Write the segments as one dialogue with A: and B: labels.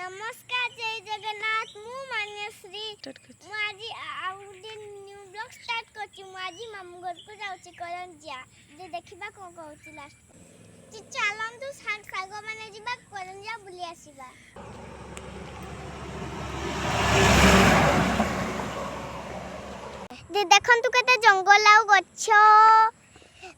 A: नमस्कार जय जगन्नाथ मु मान्यश्री मु आज आउटे न्यू ब्लॉग स्टार्ट करछि मु आज मामू घर को जाउछि करंजिया जे देखिबा को कहउछि लास्ट ची चालन तू साग माने जिबा करंजिया बुली आसीबा दे देखन तू केते जंगल आउ गच्छ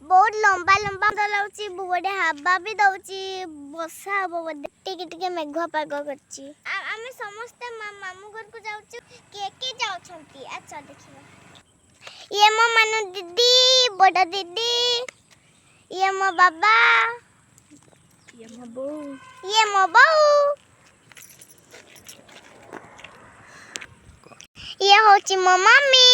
A: बहुत लंबा लंबा दलाउची बड़े हवा भी दउची बसा हबो टिके टिके मेघुआ पाग करची आमे समस्त मामू घर को जाउची के जाउछंती अच्छा देखिबा ये मो मानु दीदी बड़ा दीदी ये मो बाबा ये मो बहू ये होची मो मम्मी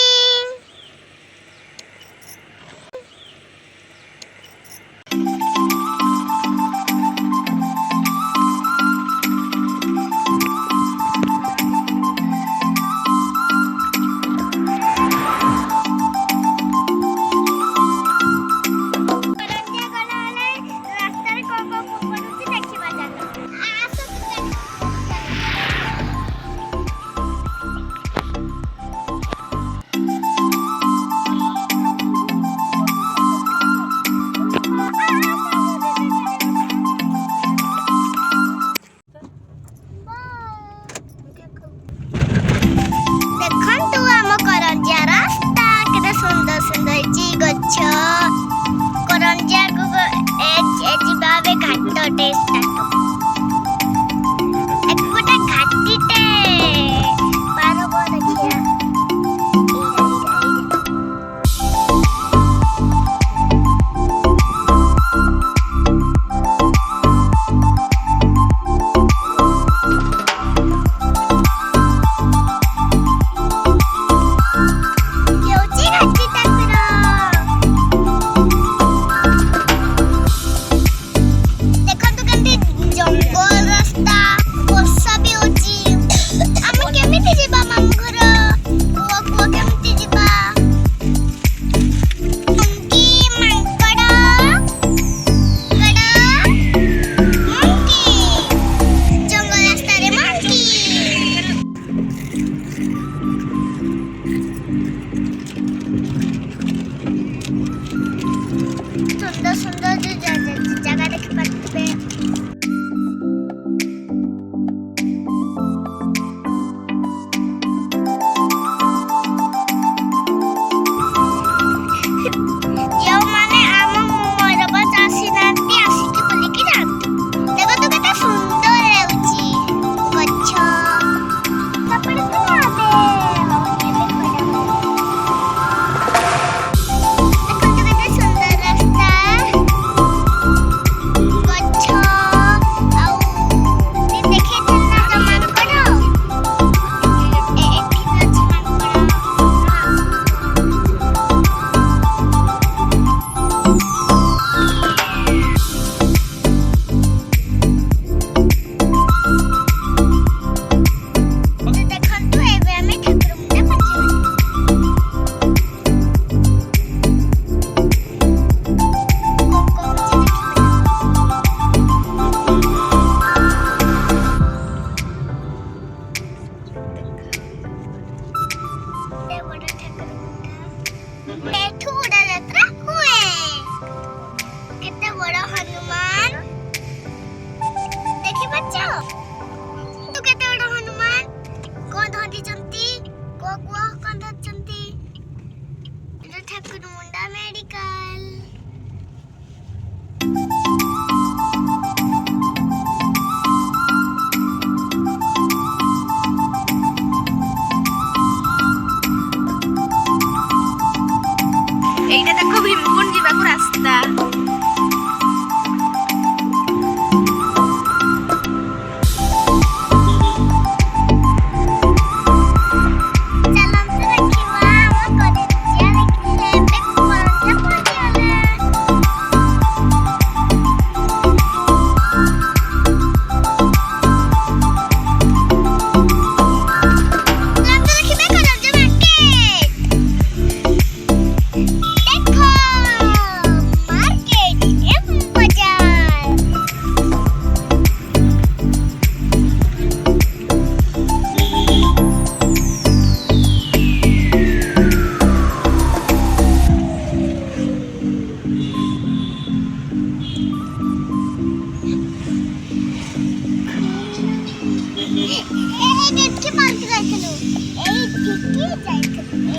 A: ଏଇଠି ମାର୍କ ଯାଇଥିଲୁ ଏଇଠିକି ଯାଇଥିଲୁ